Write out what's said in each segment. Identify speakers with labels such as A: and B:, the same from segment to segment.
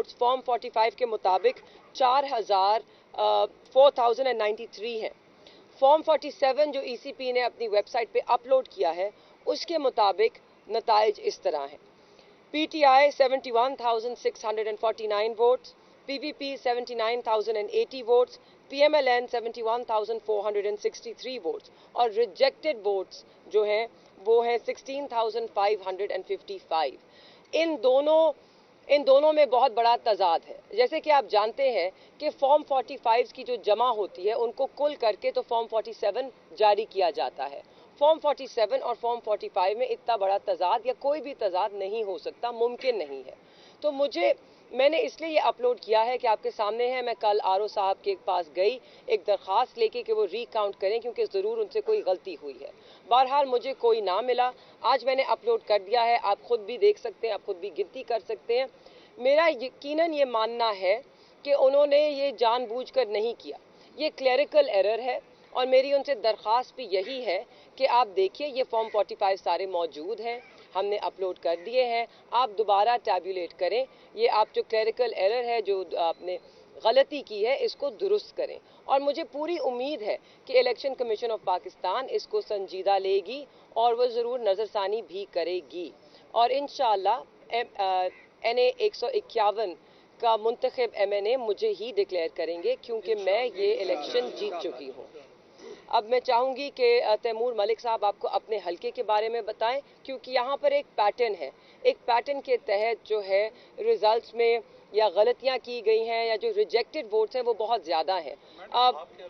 A: Votes form 45 के मुताबिक 4093 हैं। फॉर्म 47 जो ECP ने अपनी वेबसाइट पे अपलोड किया है उसके मुताबिक नताइज इस तरह हैं। PTI 71,649 votes, PVP 79,080 votes, PMLN 71,463 votes और रिजेक्टेड वोट्स जो हैं वो हैं 16,555। इन दोनों में बहुत बड़ा तजाद है। जैसे कि आप जानते हैं कि फॉर्म 45 की जो जमा होती है उनको कुल करके तो फॉर्म 47 जारी किया जाता है। फॉर्म 47 और फॉर्म 45 में इतना बड़ा तजाद या कोई भी तजाद नहीं हो सकता, मुमकिन नहीं है। तो मैंने इसलिए ये अपलोड किया है कि आपके सामने है। मैं कल RO साहब के पास गई एक दरख्वास्त लेके कि वो रीकाउंट करें क्योंकि ज़रूर उनसे कोई गलती हुई है। बहरहाल मुझे कोई ना मिला, आज मैंने अपलोड कर दिया है, आप खुद भी देख सकते हैं, आप खुद भी गिनती कर सकते हैं। मेरा यकीनन ये मानना है कि उन्होंने ये जानबूझकर नहीं किया, ये क्लरिकल एरर है और मेरी उनसे दरख्वास्त भी यही है कि आप देखिए ये फॉर्म 45 सारे मौजूद हैं, हमने अपलोड कर दिए हैं, आप दोबारा टैबुलेट करें, ये आप जो क्लरिकल एरर है जो आपने गलती की है इसको दुरुस्त करें। और मुझे पूरी उम्मीद है कि इलेक्शन कमीशन ऑफ पाकिस्तान इसको संजीदा लेगी और वो ज़रूर नज़रसानी भी करेगी और इंशाअल्लाह NA 151 का मुंतखब MNA मुझे ही डिक्लेयर करेंगे क्योंकि मैं ये इलेक्शन जीत चुकी हूँ। अब मैं चाहूँगी कि तैमूर मलिक साहब आपको अपने हलके के बारे में बताएं क्योंकि यहाँ पर एक पैटर्न है, एक पैटर्न के तहत जो है रिजल्ट्स में या गलतियाँ की गई हैं या जो रिजेक्टेड वोट्स हैं वो बहुत ज़्यादा हैं।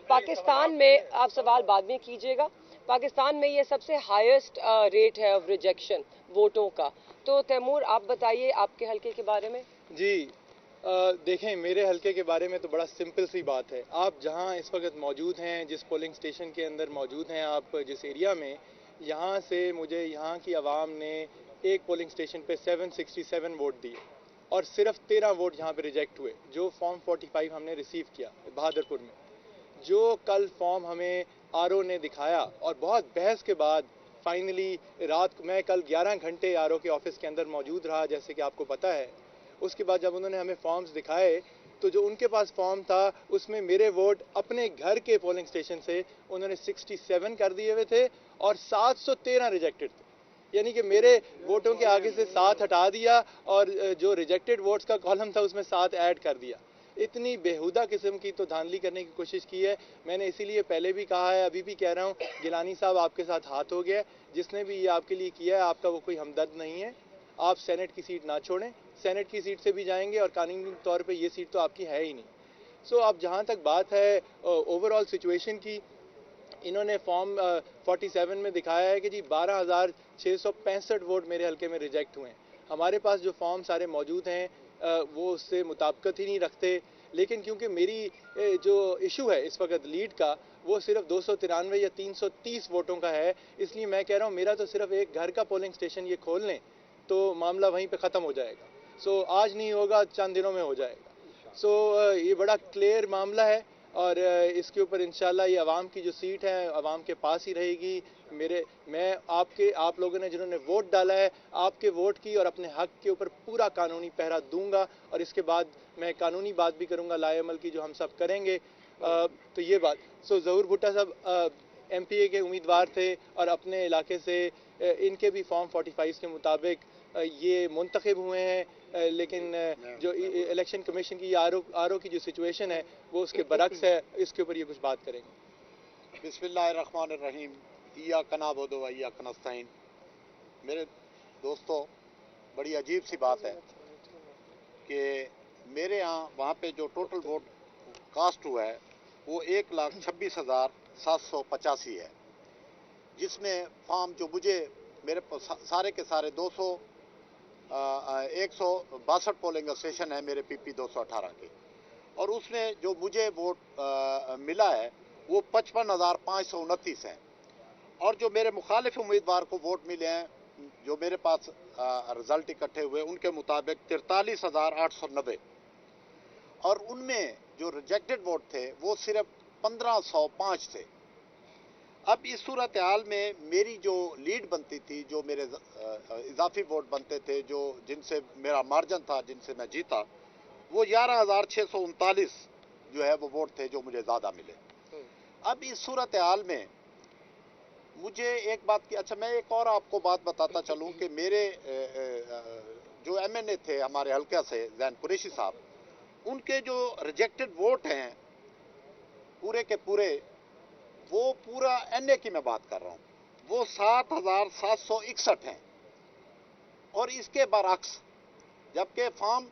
A: पाकिस्तान में, आप सवाल बाद में कीजिएगा, पाकिस्तान में ये सबसे हाईएस्ट रेट है ऑफ रिजेक्शन वोटों का। तो तैमूर आप बताइए आपके हलके के बारे में।
B: जी देखें, मेरे हलके के बारे में तो बड़ा सिंपल सी बात है। आप जहां इस वक्त मौजूद हैं, जिस पोलिंग स्टेशन के अंदर मौजूद हैं, आप जिस एरिया में, यहां से मुझे यहां की आवाम ने एक पोलिंग स्टेशन पे 767 वोट दिए और सिर्फ 13 वोट यहां पे रिजेक्ट हुए जो फॉर्म 45 हमने रिसीव किया बहादुरपुर में। जो कल फॉर्म हमें RO ने दिखाया और बहुत बहस के बाद फाइनली रात को, मैं कल 11 घंटे RO के ऑफिस के अंदर मौजूद रहा जैसे कि आपको पता है। उसके बाद जब उन्होंने हमें फॉर्म्स दिखाए तो जो उनके पास फॉर्म था उसमें मेरे वोट अपने घर के पोलिंग स्टेशन से उन्होंने 67 कर दिए हुए थे और 713 रिजेक्टेड थे। यानी कि मेरे वोटों के आगे से 7 हटा दिया और जो रिजेक्टेड वोट्स का कॉलम था उसमें 7 ऐड कर दिया। इतनी बेहुदा किस्म की तो धांधली करने की कोशिश की है। मैंने इसीलिए पहले भी कहा है, अभी भी कह रहा हूँ, गिलानी साहब आपके साथ हाथ हो गया। जिसने भी ये आपके लिए किया है आपका वो कोई हमदर्द नहीं है। आप सेनेट की सीट ना छोड़ें, सेनेट की सीट से भी जाएंगे और कानूनी तौर पे ये सीट तो आपकी है ही नहीं। सो अब जहाँ तक बात है ओवरऑल सिचुएशन की, इन्होंने फॉर्म 47 में दिखाया है कि जी 12,665 वोट मेरे हलके में रिजेक्ट हुए हैं। हमारे पास जो फॉर्म सारे मौजूद हैं वो उससे मुताबिकत ही नहीं रखते। लेकिन क्योंकि मेरी जो इशू है इस वक्त लीड का वो सिर्फ 293 या 330 वोटों का है, इसलिए मैं कह रहा हूँ मेरा तो सिर्फ एक घर का पोलिंग स्टेशन ये खोल लें तो मामला वहीं पे ख़त्म हो जाएगा। सो आज नहीं होगा, चंद दिनों में हो जाएगा। सो ये बड़ा क्लियर मामला है और इसके ऊपर इंशाल्लाह ये आवाम की जो सीट है आवाम के पास ही रहेगी। मैं आप लोगों ने जिन्होंने वोट डाला है आपके वोट की और अपने हक के ऊपर पूरा कानूनी पहरा दूंगा और इसके बाद मैं कानूनी बात भी करूंगा लाएअमल की जो हम सब करेंगे। तो ये बात। सो ज़हूर भुट्टा साहब MPA के उम्मीदवार थे और अपने इलाके से इनके भी फॉर्म 45 के मुताबिक ये मुंतखब हुए हैं, लेकिन जो इलेक्शन कमीशन की RO की जो सिचुएशन है वो उसके बरक्स है। इसके ऊपर ये कुछ बात करेंगे।
C: बिस्मिल्लाहिर्रहमानिर्रहीम, इय्याका नअबुदु व इय्याका नस्तईन। मेरे दोस्तों, बड़ी अजीब सी बात है कि मेरे यहाँ वहाँ पे जो टोटल वोट कास्ट हुआ है वो 1,26,785 है, जिसमें फॉर्म जो मुझे मेरे सारे के सारे 162 पोलिंग स्टेशन है मेरे PP 218 के, और उसमें जो मुझे वोट मिला है वो 55,529 है। और जो मेरे मुखालिफ उम्मीदवार को वोट मिले हैं जो मेरे पास रिजल्ट इकट्ठे हुए उनके मुताबिक 43,890, और उनमें जो रिजेक्टेड वोट थे वो सिर्फ 1,505 थे। अब इस सूरत हाल में मेरी जो लीड बनती थी, जो मेरे इजाफी वोट बनते थे, जो जिनसे मेरा मार्जिन था, जिनसे मैं जीता, वो 11,639 जो है वो वोट थे जो मुझे ज़्यादा मिले। अब इस सूरत हाल में मुझे एक बात की, अच्छा मैं एक और आपको बात बताता चलूं कि मेरे जो MNA थे हमारे हल्के से जैन कुरैशी साहब, उनके जो रिजेक्टेड वोट हैं पूरे के पूरे, वो पूरा NA की मैं बात कर रहा हूँ, वो 7,761 हैं। और इसके बरक्स जबकि फॉर्म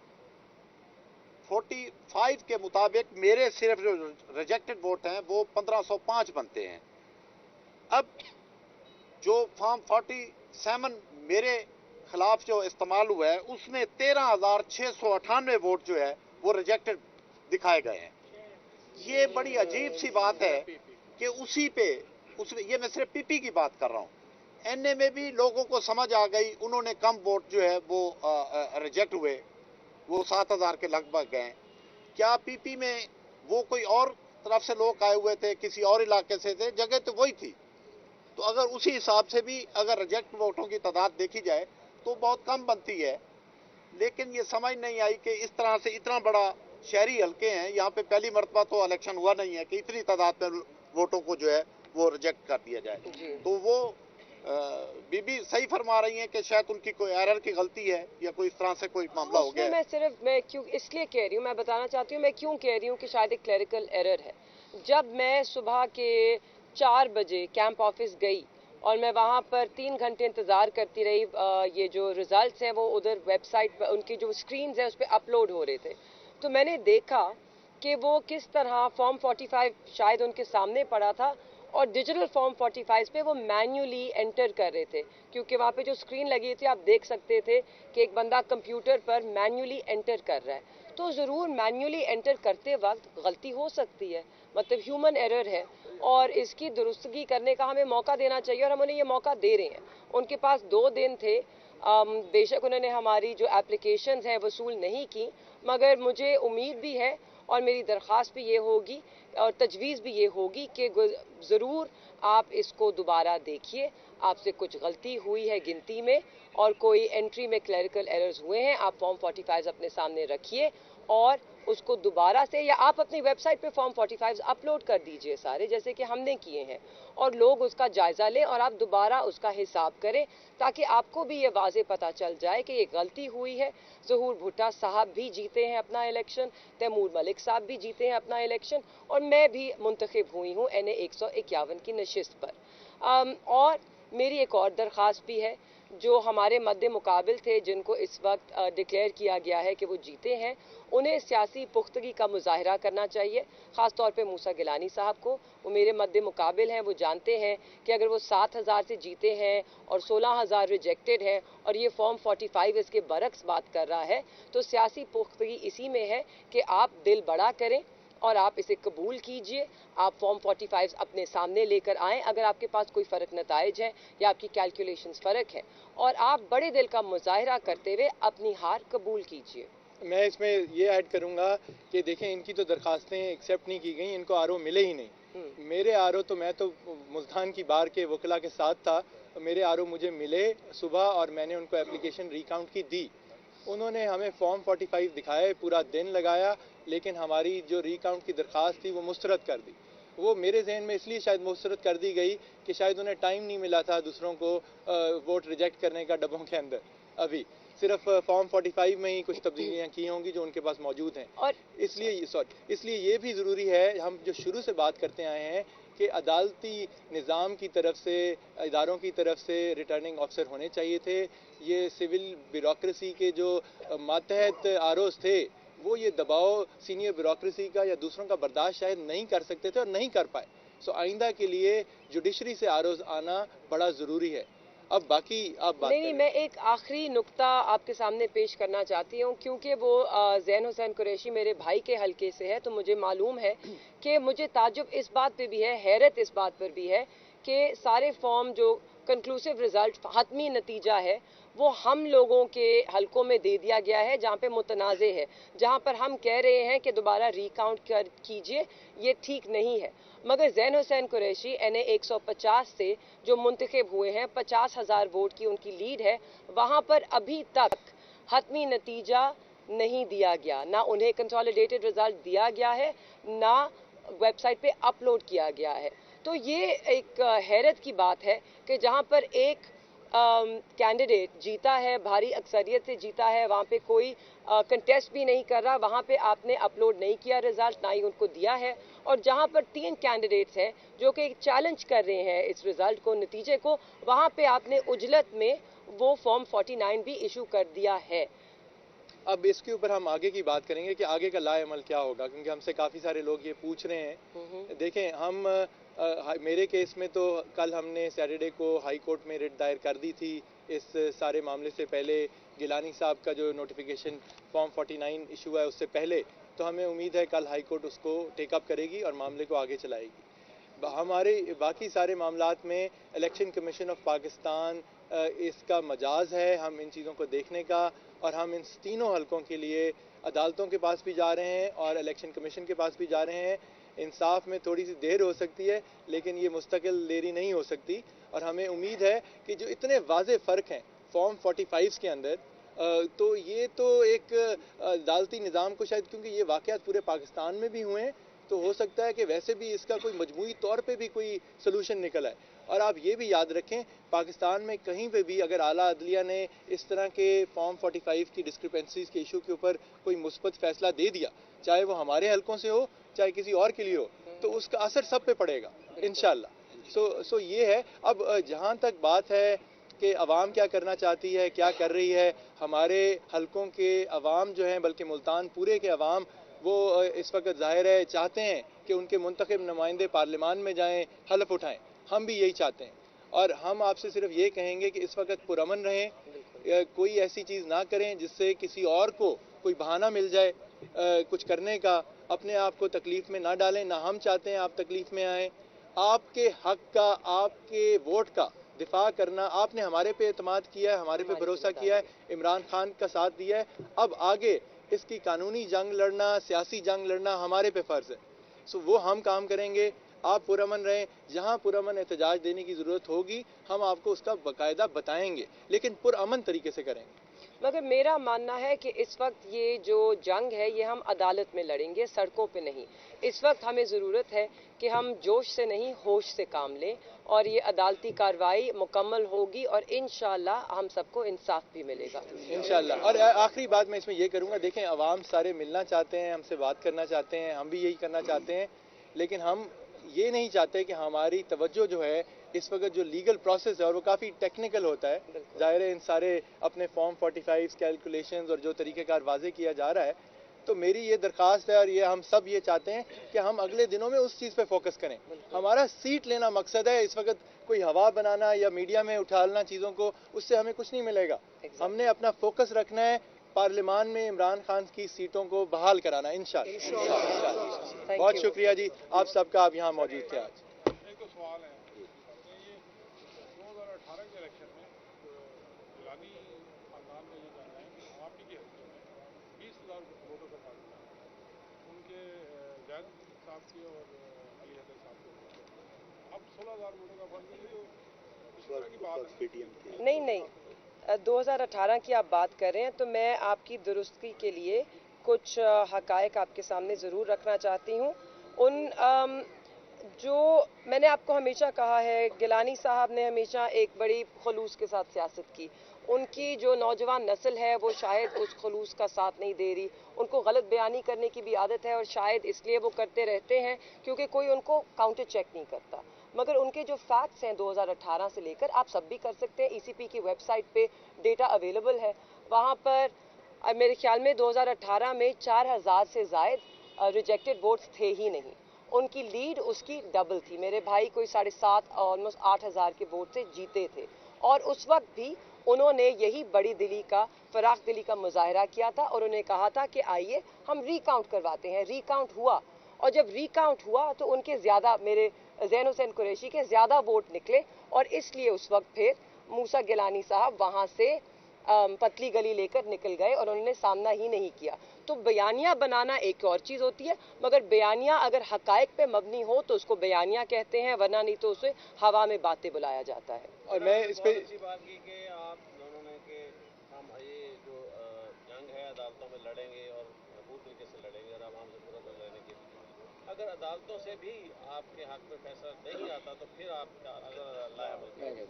C: 45 के मुताबिक मेरे सिर्फ जो रिजेक्टेड वोट हैं वो 1505 बनते हैं। अब जो फॉर्म 47 मेरे खिलाफ जो इस्तेमाल हुआ है उसमें 13,698 वोट जो है वो रिजेक्टेड दिखाए गए हैं। ये बड़ी अजीब सी बात है कि उसमें ये मैं सिर्फ PP की बात कर रहा हूँ, NA में भी लोगों को समझ आ गई, उन्होंने कम वोट जो है वो रिजेक्ट हुए, वो 7,000 के लगभग गए। क्या PP में वो कोई और तरफ से लोग आए हुए थे, किसी और इलाके से थे, जगह तो वही थी। तो अगर उसी हिसाब से भी अगर रिजेक्ट वोटों की तादाद देखी जाए तो बहुत कम बनती है। लेकिन ये समझ नहीं आई कि इस तरह से इतना बड़ा शहरी हल्के हैं, यहाँ पे पहली मरतबा तो इलेक्शन हुआ नहीं है कि इतनी तादाद में वोटों को जो है वो रिजेक्ट कर दिया जाए। तो वो बीबी सही फरमा रही हैं कि शायद उनकी कोई एरर की गलती है या कोई इस तरह से कोई मामला हो गया है।
A: मैं क्यों इसलिए कह रही हूँ, मैं बताना चाहती हूँ मैं क्यों कह रही हूँ कि शायद एक क्लरिकल एरर है। जब मैं सुबह के 4 बजे कैंप ऑफिस गई और मैं वहाँ पर 3 घंटे इंतज़ार करती रही, ये जो रिजल्ट्स हैं वो उधर वेबसाइट पर उनकी जो स्क्रीन्स हैं उस पर अपलोड हो रहे थे, तो मैंने देखा कि वो किस तरह फॉर्म 45 शायद उनके सामने पड़ा था और डिजिटल फॉर्म 45 पे वो मैन्युअली एंटर कर रहे थे, क्योंकि वहाँ पे जो स्क्रीन लगी थी आप देख सकते थे कि एक बंदा कंप्यूटर पर मैन्युअली एंटर कर रहा है। तो ज़रूर मैन्युअली एंटर करते वक्त गलती हो सकती है, मतलब ह्यूमन एरर है, और इसकी दुरुस्तगी करने का हमें मौका देना चाहिए और हम उन्हें ये मौका दे रहे हैं। उनके पास 2 दिन थे, बेशक उन्होंने हमारी जो एप्लीकेशंस हैं वसूल नहीं की, मगर मुझे उम्मीद भी है और मेरी दरख्वास्त भी ये होगी और तजवीज़ भी ये होगी कि ज़रूर आप इसको दोबारा देखिए। आपसे कुछ गलती हुई है गिनती में और कोई एंट्री में क्लरिकल एरर्स हुए हैं, आप फॉर्म 45 अपने सामने रखिए और उसको दोबारा से, या आप अपनी वेबसाइट पे फॉर्म 45 अपलोड कर दीजिए सारे, जैसे कि हमने किए हैं, और लोग उसका जायज़ा लें और आप दोबारा उसका हिसाब करें, ताकि आपको भी ये वाज़े पता चल जाए कि ये गलती हुई है। ज़हूर भुट्टा साहब भी जीते हैं अपना इलेक्शन, तैमूर मलिक साहब भी जीते हैं अपना इलेक्शन, और मैं भी मुंतखब हुई हूँ NA 151 की नशिस्त पर। और मेरी एक और दरख्वास्त भी है, जो हमारे मद्दे मुकाबिल थे जिनको इस वक्त डिक्लेयर किया गया है कि वो जीते हैं, उन्हें सियासी पुख्तगी का मुजाहरा करना चाहिए, ख़ास तौर पे मूसा गिलानी साहब को। वो मेरे मद्दे मुकाबिल हैं, वो जानते हैं कि अगर वो 7,000 से जीते हैं और 16,000 रिजेक्टेड है और ये फॉर्म 45 इसके बरक्स बात कर रहा है, तो सियासी पुख्तगी इसी में है कि आप दिल बड़ा करें और आप इसे कबूल कीजिए। आप फॉर्म 45 अपने सामने लेकर आएँ अगर आपके पास कोई फ़र्क नताइज है या आपकी कैलकुलेशंस फ़र्क है, और आप बड़े दिल का मुजाहरा करते हुए अपनी हार कबूल कीजिए।
B: मैं इसमें ये ऐड करूंगा कि देखें, इनकी तो दरखास्तें एक्सेप्ट नहीं की गई, इनको RO मिले ही नहीं। मेरे RO तो, मैं तो मुल्तान की बार के वकला के साथ था, मेरे RO मुझे मिले सुबह और मैंने उनको एप्लीकेशन रिकाउंट की दी। उन्होंने हमें फॉर्म 45 दिखाए, पूरा दिन लगाया, लेकिन हमारी जो रिकाउंट की दरख्वास्त थी वो मुस्तरद कर दी। वो मेरे जहन में इसलिए शायद मुस्तरद कर दी गई कि शायद उन्हें टाइम नहीं मिला था दूसरों को वोट रिजेक्ट करने का डब्बों के अंदर। अभी सिर्फ फॉर्म 45 में ही कुछ तब्दीलियाँ की होंगी जो उनके पास मौजूद हैं, और इसलिए ये भी ज़रूरी है, हम जो शुरू से बात करते आए हैं कि अदालती निज़ाम की तरफ से, इदारों की तरफ से रिटर्निंग ऑफिसर होने चाहिए थे। ये सिविल ब्यूरोक्रेसी के जो मातहत ROs थे वो ये दबाव सीनियर ब्यूरोक्रेसी का या दूसरों का बर्दाश्त शायद नहीं कर सकते थे और नहीं कर पाए। सो आइंदा के लिए जुडिशरी से ROs आना बड़ा ज़रूरी है। अब बाकी आप बात
A: नहीं, मैं एक आखिरी नुक्ता आपके सामने पेश करना चाहती हूँ, क्योंकि वो ज़ैन हुसैन कुरैशी मेरे भाई के हलके से है, तो मुझे मालूम है कि मुझे ताज्जुब इस बात पे भी है, हैरत इस बात पर भी है कि सारे फॉर्म जो कंक्लूसिव रिजल्ट, हतमी नतीजा है, वो हम लोगों के हलकों में दे दिया गया है जहाँ पे मुतनाज़े है, जहाँ पर हम कह रहे हैं कि दोबारा रिकाउंट कीजिए, ये ठीक नहीं है। मगर ज़ैन हुसैन कुरैशी NA 150 से जो मुंतखब हुए हैं, 50,000 वोट की उनकी लीड है, वहाँ पर अभी तक हतमी नतीजा نہیں دیا گیا، نہ انہیں کنسالیڈیٹڈ رزلٹ دیا گیا ہے، نہ ویب سائٹ پہ اپلوڈ کیا گیا ہے۔ تو یہ ایک حیرت کی بات ہے کہ جہاں پر ایک کینڈیڈیٹ جیتا ہے، بھاری اکثریت سے جیتا ہے، وہاں پہ کوئی کنٹیسٹ بھی نہیں کر رہا، وہاں پہ آپ نے اپلوڈ نہیں کیا رزلٹ، نہ ہی ان کو دیا ہے، اور جہاں پر 3 کینڈیڈیٹس ہیں جو کہ چیلنج کر رہے ہیں اس رزلٹ کو، نتیجے کو، وہاں پہ آپ نے عجلت میں وہ فارم 49 بھی ایشو کر دیا ہے۔
B: اب اس کے اوپر ہم آگے کی بات کریں گے کہ آگے کا لائے عمل کیا ہوگا، کیونکہ ہم سے کافی سارے لوگ یہ پوچھ رہے ہیں۔ دیکھیں، ہم میرے کیس میں تو کل ہم نے سیٹرڈے کو ہائی کورٹ میں ریٹ دائر کر دی تھی اس سارے معاملے سے پہلے، گیلانی صاحب کا جو نوٹیفیکیشن فارم 49 ایشو ہے اس سے پہلے، تو ہمیں امید ہے کل ہائی کورٹ اس کو ٹیک اپ کرے گی اور معاملے کو آگے چلائے گی۔ ہمارے باقی سارے معاملات میں الیکشن کمیشن آف پاکستان اس کا مجاز ہے ہم ان چیزوں کو دیکھنے کا، اور ہم ان تینوں حلقوں کے لیے عدالتوں کے پاس بھی جا رہے ہیں اور الیکشن کمیشن کے پاس بھی جا رہے ہیں۔ انصاف میں تھوڑی سی دیر ہو سکتی ہے، لیکن یہ مستقل دیری نہیں ہو سکتی، اور ہمیں امید ہے کہ جو اتنے واضح فرق ہیں فارم 45 کے اندر، تو یہ تو ایک عدالتی نظام کو شاید، کیونکہ یہ واقعات پورے پاکستان میں بھی ہوئے ہیں، تو ہو سکتا ہے کہ ویسے بھی اس کا کوئی مجموعی طور پہ بھی کوئی سلوشن نکل آئے۔ اور آپ یہ بھی یاد رکھیں، پاکستان میں کہیں پہ بھی اگر اعلیٰ عدلیہ نے اس طرح کے فارم 45 کی ڈسکرپنسیز کے ایشو کے اوپر کوئی مثبت فیصلہ دے دیا، چاہے وہ ہمارے حلقوں سے ہو چاہے کسی اور کے لیے ہو، تو اس کا اثر سب پہ پڑے گا انشاءاللہ۔ سو یہ ہے۔ اب جہاں تک بات ہے کہ عوام کیا کرنا چاہتی ہے، کیا کر رہی ہے، ہمارے حلقوں کے عوام جو ہیں، بلکہ ملتان پورے کے عوام، وہ اس وقت ظاہر ہے چاہتے ہیں کہ ان کے منتخب نمائندے پارلیمان میں جائیں، حلف اٹھائیں۔ ہم بھی یہی چاہتے ہیں، اور ہم آپ سے صرف یہ کہیں گے کہ اس وقت پرامن رہیں، کوئی ایسی چیز نہ کریں جس سے کسی اور کو کوئی بہانہ مل جائے کچھ کرنے کا، اپنے آپ کو تکلیف میں نہ ڈالیں، نہ ہم چاہتے ہیں آپ تکلیف میں آئیں۔ آپ کے حق کا، آپ کے ووٹ کا دفاع کرنا، آپ نے ہمارے پہ اعتماد کیا ہے، ہمارے پہ بھروسہ کیا ہے، عمران خان کا ساتھ دیا ہے، اب آگے اس کی قانونی جنگ لڑنا، سیاسی جنگ لڑنا ہمارے پہ فرض ہے۔ سو وہ ہم کام کریں گے۔ آپ پرامن رہیں، جہاں پرامن احتجاج دینے کی ضرورت ہوگی ہم آپ کو اس کا باقاعدہ بتائیں گے، لیکن پرامن طریقے سے کریں گے۔
A: مگر میرا ماننا ہے کہ اس وقت یہ جو جنگ ہے یہ ہم عدالت میں لڑیں گے، سڑکوں پہ نہیں۔ اس وقت ہمیں ضرورت ہے کہ ہم جوش سے نہیں، ہوش سے کام لیں، اور یہ عدالتی کارروائی مکمل ہوگی اور انشاءاللہ ہم سب کو انصاف بھی ملے گا
B: انشاءاللہ۔ اور آخری بات میں اس میں یہ کروں گا، دیکھیں عوام سارے ملنا چاہتے ہیں، ہم سے بات کرنا چاہتے ہیں، ہم بھی یہی کرنا چاہتے ہیں، لیکن ہم یہ نہیں چاہتے کہ ہماری توجہ جو ہے اس وقت جو لیگل پروسیس ہے، اور وہ کافی ٹیکنیکل ہوتا ہے، ظاہر ہے ان سارے اپنے فارم 45 کیلکولیشنز اور جو طریقہ کار واضح کیا جا رہا ہے، تو میری یہ درخواست ہے، اور یہ ہم سب یہ چاہتے ہیں کہ ہم اگلے دنوں میں اس چیز پہ فوکس کریں۔ ہمارا سیٹ لینا مقصد ہے، اس وقت کوئی ہوا بنانا یا میڈیا میں اٹھالنا چیزوں کو، اس سے ہمیں کچھ نہیں ملے گا۔ ہم نے اپنا فوکس رکھنا ہے پارلیمان میں عمران خان کی سیٹوں کو بحال کرانا، انشاءاللہ۔ بہت شکریہ جی آپ سب کا، آپ یہاں موجود تھے آج۔
D: ایک تو سوال ہے، یہ 2018 کے الیکشن میں گیلانی خاندان کا یہ کہنا ہے کہ آپ ہی کے حلقے میں 20,000 ووٹوں کا تعلق ہے، ان کے زید صاحب کی اور علی حیدر صاحب کے، اب 16,000 ووٹوں کا فرق ہے، یہ اس طرح کی بات ہے؟
A: نہیں 2018 کی آپ بات کر رہے ہیں، تو میں آپ کی درستگی کے لیے کچھ حقائق آپ کے سامنے ضرور رکھنا چاہتی ہوں۔ جو میں نے آپ کو ہمیشہ کہا ہے، گیلانی صاحب نے ہمیشہ ایک بڑی خلوص کے ساتھ سیاست کی، ان کی جو نوجوان نسل ہے وہ شاید اس خلوص کا ساتھ نہیں دے رہی، ان کو غلط بیانی کرنے کی بھی عادت ہے، اور شاید اس لیے وہ کرتے رہتے ہیں کیونکہ کوئی ان کو کاؤنٹر چیک نہیں کرتا۔ مگر ان کے جو فیکٹس ہیں 2018 سے لے کر، آپ سب بھی کر سکتے ہیں، ای سی پی کی ویب سائٹ پہ ڈیٹا اویلیبل ہے، وہاں پر میرے خیال میں 2018 میں 4,000 سے زائد ریجیکٹڈ ووٹس تھے ہی نہیں، ان کی لیڈ اس کی ڈبل تھی، میرے بھائی کوئی 7.5 آلموسٹ 8,000 کے ووٹ سے جیتے تھے، اور اس وقت بھی انہوں نے یہی بڑی دلی کا، فراخ دلی کا مظاہرہ کیا تھا، اور انہیں کہا تھا کہ آئیے ہم ری کاؤنٹ کرواتے ہیں۔ ری کاؤنٹ ہوا، اور جب ری کاؤنٹ ہوا تو ان کے زیادہ، میرے زین حسین قریشی کے زیادہ ووٹ نکلے، اور اس لیے اس وقت پھر موسیٰ گیلانی صاحب وہاں سے پتلی گلی لے کر نکل گئے، اور انہوں نے سامنا ہی نہیں کیا۔ تو بیانیہ بنانا ایک اور چیز ہوتی ہے، مگر بیانیہ اگر حقائق پہ مبنی ہو تو اس کو بیانیہ کہتے ہیں، ورنہ نہیں تو اسے ہوا میں باتیں بلایا جاتا ہے۔
B: اور میں اس پہ
E: اچھی بات کی کہ آپ دونوں نے کہ ہم یہ جو جنگ ہے عدالتوں میں لڑیں گے اور بھرپور طریقے سے لڑیں گے اور عوام سے پورا کر لینے کے لیے اگر عدالتوں سے بھی آپ کے حق میں فیصلہ نہیں آتا تو پھر آپ کیا اگر لائے عمل کریں گے؟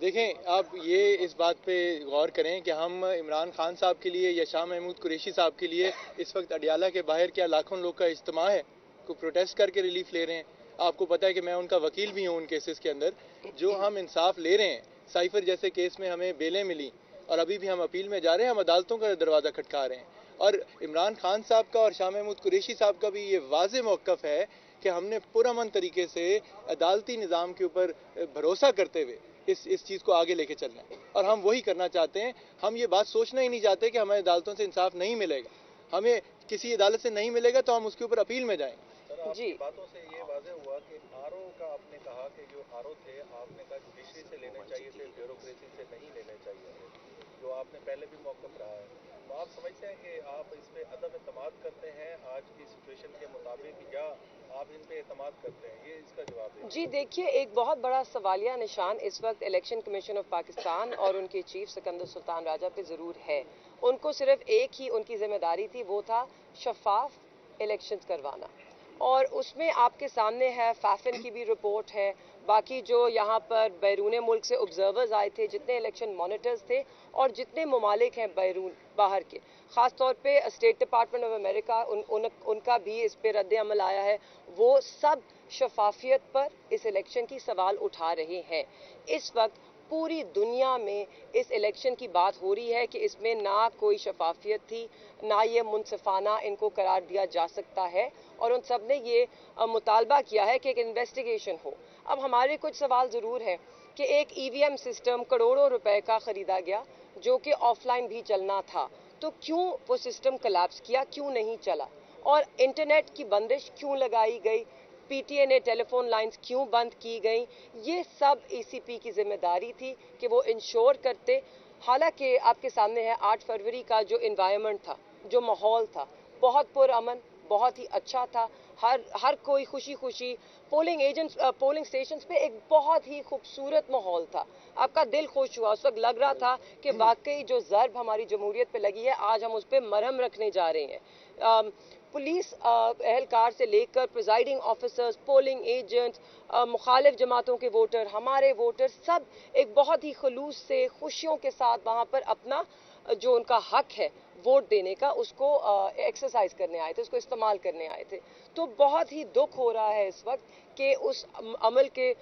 B: دیکھیں آپ یہ اس بات پہ غور کریں کہ ہم عمران خان صاحب کے لیے یا شاہ محمود قریشی صاحب کے لیے اس وقت اڈیالہ کے باہر کیا لاکھوں لوگ کا اجتماع ہے کو پروٹیسٹ کر کے ریلیف لے رہے ہیں. آپ کو پتہ ہے کہ میں ان کا وکیل بھی ہوں ان کیسز کے اندر. جو ہم انصاف لے رہے ہیں, سائفر جیسے کیس میں ہمیں بیلیں ملی اور ابھی بھی ہم اپیل میں جا رہے ہیں, ہم عدالتوں کا دروازہ کھٹکا رہے ہیں. اور عمران خان صاحب کا اور شاہ محمود قریشی صاحب کا بھی یہ واضح موقف ہے کہ ہم نے پرامن طریقے سے عدالتی نظام کے اوپر بھروسہ کرتے ہوئے اس چیز کو آگے لے کے چلنا ہے, اور ہم وہی کرنا چاہتے ہیں. ہم یہ بات سوچنا ہی نہیں چاہتے کہ ہمیں عدالتوں سے انصاف نہیں ملے گا. ہمیں کسی عدالت سے نہیں ملے گا تو ہم اس کے اوپر اپیل میں جائیں.
E: سر آپ کی باتوں سے یہ واضح ہوا کہ آر او کا آپ نے کہا کہ جو آر او تھے آپ نے کہا جوڈیشری سے لینے چاہیے تھے, بیوروکریسی سے نہیں لینے چاہیے تھے, جو آپ نے پہلے بھی موقف رہا ہے. تو آپ سمجھتے ہیں کہ آپ اس پہ عدم اعتماد کرتے ہیں آج کی سچویشن کے مطابق, یا آپ ان پہ اعتماد کرتے ہیں؟ یہ اس کا جواب دیں.
A: جی دیکھیے, ایک بہت بڑا سوالیہ نشان اس وقت الیکشن کمیشن آف پاکستان اور ان کے چیف سکندر سلطان راجہ پہ ضرور ہے. ان کو صرف ایک ہی ان کی ذمہ داری تھی, وہ تھا شفاف الیکشنز کروانا, اور اس میں آپ کے سامنے ہے فیفن کی بھی رپورٹ ہے, باقی جو یہاں پر بیرون ملک سے آبزرورز آئے تھے, جتنے الیکشن مانیٹرز تھے اور جتنے ممالک ہیں باہر کے, خاص طور پہ اسٹیٹ ڈپارٹمنٹ آف امریکہ, ان کا بھی اس پہ رد عمل آیا ہے. وہ سب شفافیت پر اس الیکشن کی سوال اٹھا رہے ہیں. اس وقت پوری دنیا میں اس الیکشن کی بات ہو رہی ہے کہ اس میں نہ کوئی شفافیت تھی, نہ یہ منصفانہ ان کو قرار دیا جا سکتا ہے, اور ان سب نے یہ مطالبہ کیا ہے کہ ایک انویسٹیگیشن ہو. اب ہمارے کچھ سوال ضرور ہیں کہ ایک ای وی ایم سسٹم کروڑوں روپے کا خریدا گیا جو کہ آف لائن بھی چلنا تھا, تو کیوں وہ سسٹم کلیپس کیا, کیوں نہیں چلا, اور انٹرنیٹ کی بندش کیوں لگائی گئی, پی ٹی اے نے ٹیلی فون لائنز کیوں بند کی گئیں. یہ سب ای سی پی کی ذمہ داری تھی کہ وہ انشور کرتے. حالانکہ آپ کے سامنے ہے 8 فروری کا جو انوائرمنٹ تھا, جو ماحول تھا, بہت پرامن, بہت ہی اچھا تھا. ہر کوئی خوشی خوشی, پولنگ اسٹیشنز پہ ایک بہت ہی خوبصورت ماحول تھا. آپ کا دل خوش ہوا, اس وقت لگ رہا تھا کہ واقعی جو ضرب ہماری جمہوریت پہ لگی ہے آج ہم اس پہ مرہم رکھنے جا رہے ہیں. پولیس اہلکار سے لے کر پریزائڈنگ آفیسرز, پولنگ ایجنٹس, مخالف جماعتوں کے ووٹر, ہمارے ووٹر, سب ایک بہت ہی خلوص سے خوشیوں کے ساتھ وہاں پر اپنا جو ان کا حق ہے ووٹ دینے کا, اس کو ایکسرسائز کرنے آئے تھے, اس کو استعمال کرنے آئے تھے. تو بہت ہی دکھ ہو رہا ہے اس وقت کہ اس عمل کے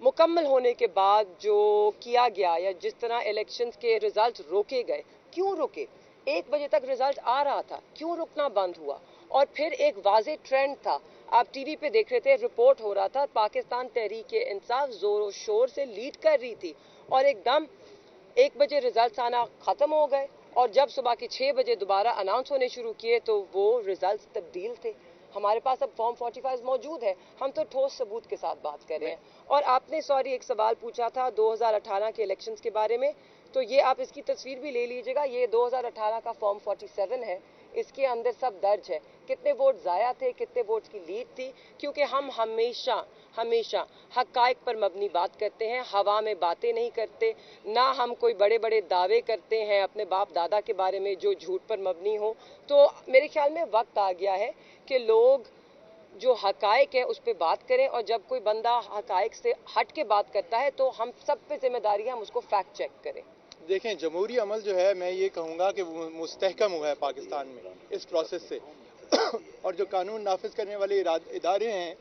A: مکمل ہونے کے بعد جو کیا گیا, یا جس طرح الیکشنز کے ریزلٹ روکے گئے, کیوں روکے؟ 1 بجے تک ریزلٹ آ رہا تھا, کیوں رکنا بند ہوا؟ اور پھر ایک واضح ٹرینڈ تھا, آپ ٹی وی پہ دیکھ رہے تھے, رپورٹ ہو رہا تھا پاکستان تحریک انصاف زور و شور سے لیڈ کر رہی تھی, اور ایک دم 1 بجے ریزلٹس آنا ختم ہو گئے, اور جب صبح کے 6 بجے دوبارہ اناؤنس ہونے شروع کیے تو وہ ریزلٹس تبدیل تھے. ہمارے پاس اب فارم 45 موجود ہے, ہم تو ٹھوس ثبوت کے ساتھ بات کر رہے ہیں. اور آپ نے ایک سوال پوچھا تھا 2018 کے الیکشنز کے بارے میں, تو یہ آپ اس کی تصویر بھی لے لیجئے گا, یہ 2018 کا فارم 47 ہے, اس کے اندر سب درج ہے, کتنے ووٹ ضائع تھے, کتنے ووٹس کی لیڈ تھی. کیونکہ ہم ہمیشہ حقائق پر مبنی بات کرتے ہیں, ہوا میں باتیں نہیں کرتے, نہ ہم کوئی بڑے بڑے دعوے کرتے ہیں اپنے باپ دادا کے بارے میں جو جھوٹ پر مبنی ہو. تو میرے خیال میں وقت آ گیا ہے کہ لوگ جو حقائق ہے اس پہ بات کریں, اور جب کوئی بندہ حقائق سے ہٹ کے بات کرتا ہے تو ہم سب پہ ذمہ داری ہے ہم اس کو فیکٹ چیک کریں.
B: دیکھیں, جمہوری عمل جو ہے میں یہ کہوں گا کہ وہ مستحکم ہوا ہے پاکستان میں اس پروسیس سے. اور جو قانون نافذ کرنے والے ادارے ہیں,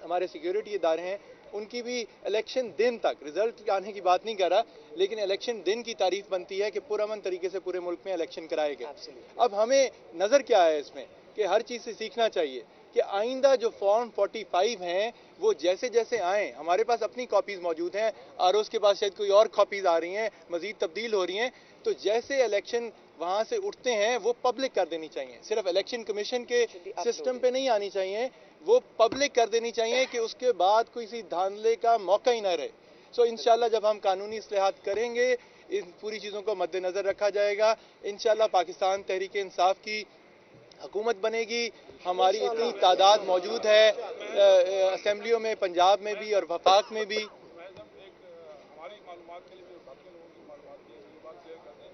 B: ہمارے سیکیورٹی ادارے ہیں, ان کی بھی الیکشن دن تک, رزلٹ آنے کی بات نہیں کر رہا, لیکن الیکشن دن کی تعریف بنتی ہے کہ پرامن طریقے سے پورے ملک میں الیکشن کرائے گئے. اب ہمیں نظر کیا ہے اس میں کہ ہر چیز سے سیکھنا چاہیے کہ آئندہ جو فارم 45 ہیں وہ جیسے جیسے آئیں, ہمارے پاس اپنی کاپیز موجود ہیں, آر اوز کے پاس شاید کوئی اور کاپیز آ رہی ہیں, مزید تبدیل ہو رہی ہیں, تو جیسے الیکشن وہاں سے اٹھتے ہیں وہ پبلک کر دینی چاہیے. صرف الیکشن کمیشن کے سسٹم پہ نہیں آنی چاہیے, وہ پبلک کر دینی چاہیے کہ اس کے بعد کوئی دھاندلے کا موقع ہی نہ رہے. سو انشاءاللہ جب ہم قانونی اصلاحات کریں گے, ان پوری چیزوں کو مد نظر رکھا جائے گا, انشاءاللہ پاکستان تحریک انصاف کی حکومت بنے گی. ہماری اتنی تعداد موجود ہے اسمبلیوں میں, پنجاب میں بھی اور وفاق میں بھی.
D: ہماری معلومات کے لیے, باقی لوگوں کی معلومات کے لیے یہ بات کلیئر کر دیں,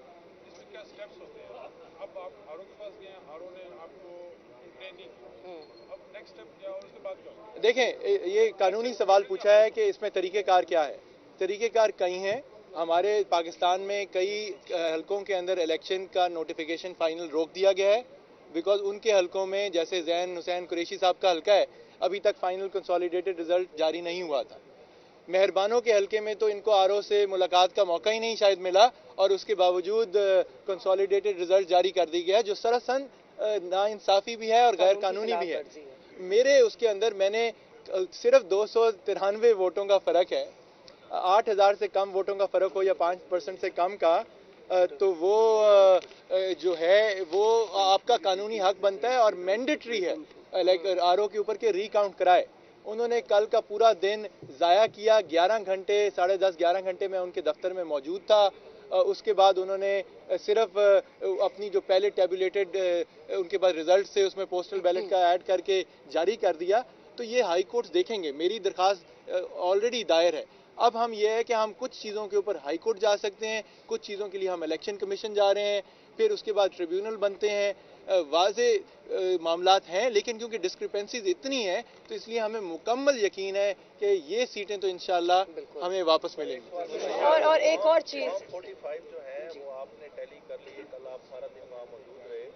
D: اس میں کیا اسٹیپس ہوتے ہیں अब आप आरओ के पास गए, आरओ ने आपको इंटरटेन नहीं किया, अब नेक्स्ट स्टेप क्या और उसके बाद क्या होगा?
B: देखें, ये कानूनी सवाल पूछा है कि इसमें तरीक़ेकार क्या है। तरीक़ेकार कई हैं। हमारे पाकिस्तान में कई हलकों के अंदर इलेक्शन का नोटिफिकेशन फाइनल रोक दिया गया है, बिकॉज उनके हलकों में, जैसे जैन हुसैन कुरैशी साहब का हलका है, अभी तक फाइनल कंसोलिडेटेड रिजल्ट जारी नहीं हुआ था। मेहरबानों के हलके में तो इनको आरओ से मुलाकात का मौका ही नहीं शायद मिला, और उसके बावजूद कंसोलिडेटेद रिजल्ट जारी कर दी गया है, जो सरासन नाइंसाफ़ी भी है और गैर कानूनी भी है। मेरे उसके अंदर मैंने सिर्फ 293 वोटों का फ़र्क है, 8,000 से कम वोटों का फ़र्क हो या 5% से कम का, तो वो जो है वो आपका कानूनी हक बनता है और मैंडेटरी है आरओ के ऊपर के रिकाउंट कराए। उन्होंने कल का पूरा दिन ज़ाया किया, 11 घंटे, 10:30-11 घंटे में उनके दफ्तर में मौजूद था। उसके बाद उन्होंने सिर्फ अपनी जो पहले टेबुलेटेड उनके पास रिजल्ट थे उसमें पोस्टल बैलेट का ऐड करके जारी कर दिया। तो ये हाई कोर्ट्स देखेंगे। मेरी दरख्वास्त ऑलरेडी दायर है। अब हम ये है कि हम कुछ चीज़ों के ऊपर हाई कोर्ट जा सकते हैं, कुछ चीज़ों के लिए हम इलेक्शन कमीशन जा रहे हैं, फिर उसके बाद ट्रिब्यूनल बनते हैं। वाज़े मामलात हैं, लेकिन क्योंकि डिस्क्रिपेंसीज इतनी हैं तो इसलिए हमें मुकम्मल यकीन है कि ये सीटें तो इंशाल्लाह हमें वापस मिलेंगी।
A: और एक और चीज़,
E: 45 जो है वो आपने टैली कर ली, कल आप सारा दिन वहाँ मौजूद रहे।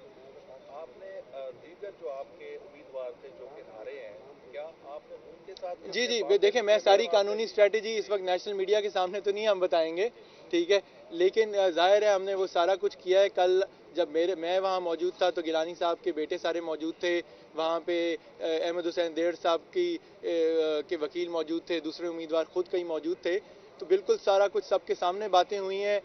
E: आपने दीगर जो आपके उम्मीदवार थे जो कि हारे हैं, क्या आपने उनके साथ?
B: जी, देखें, मैं सारी कानूनी स्ट्रेटजी इस वक्त नेशनल मीडिया के सामने तो नहीं हम बताएंगे, ठीक है, लेकिन जाहिर है हमने वो सारा कुछ किया है। कल जब मैं वहाँ मौजूद था तो गिलानी साहब के बेटे सारे मौजूद थे, वहाँ पे अहमद हुसैन देर साहब के वकील मौजूद थे, दूसरे उम्मीदवार खुद कई मौजूद थे। तो बिल्कुल सारा कुछ सबके सामने बातें हुई हैं,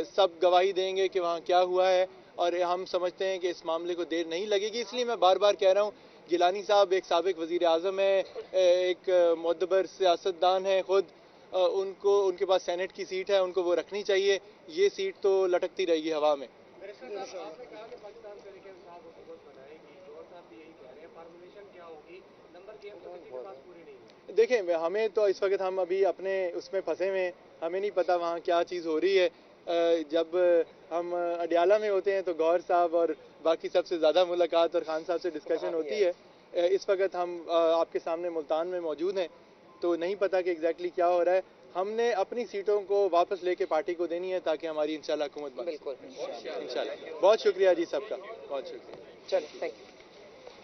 B: सब गवाही देंगे कि वहाँ क्या हुआ है, और हम समझते हैं कि इस मामले को देर नहीं लगेगी। इसलिए मैं बार बार कह रहा हूँ, गिलानी साहब एक साबिक वज़ीर आज़म है, एक मुअद्दबर सियासतदान है खुद, उनको उनके पास सेनेट की सीट है, उनको वो रखनी चाहिए। ये सीट तो लटकती रहेगी हवा में। देखें, हमें तो इस वक्त हम अभी अपने उसमें फंसे हुए हैं, हमें नहीं पता वहाँ क्या चीज़ हो रही है। जब हम अडियाला में होते हैं तो गौहर साहब और बाकी सबसे ज़्यादा मुलाकात और खान साहब से डिस्कशन होती है। इस वक्त हम आपके सामने मुल्तान में मौजूद हैं, तो नहीं पता कि एग्जैक्टली क्या हो रहा है। हमने अपनी सीटों को वापस लेके पार्टी को देनी है ताकि हमारी इंशाल्लाह हुकूमत बने।
A: बिल्कुल,
B: इंशाल्लाह। बहुत शुक्रिया जी सबका, बहुत शुक्रिया।
A: चलो, थैंक यू।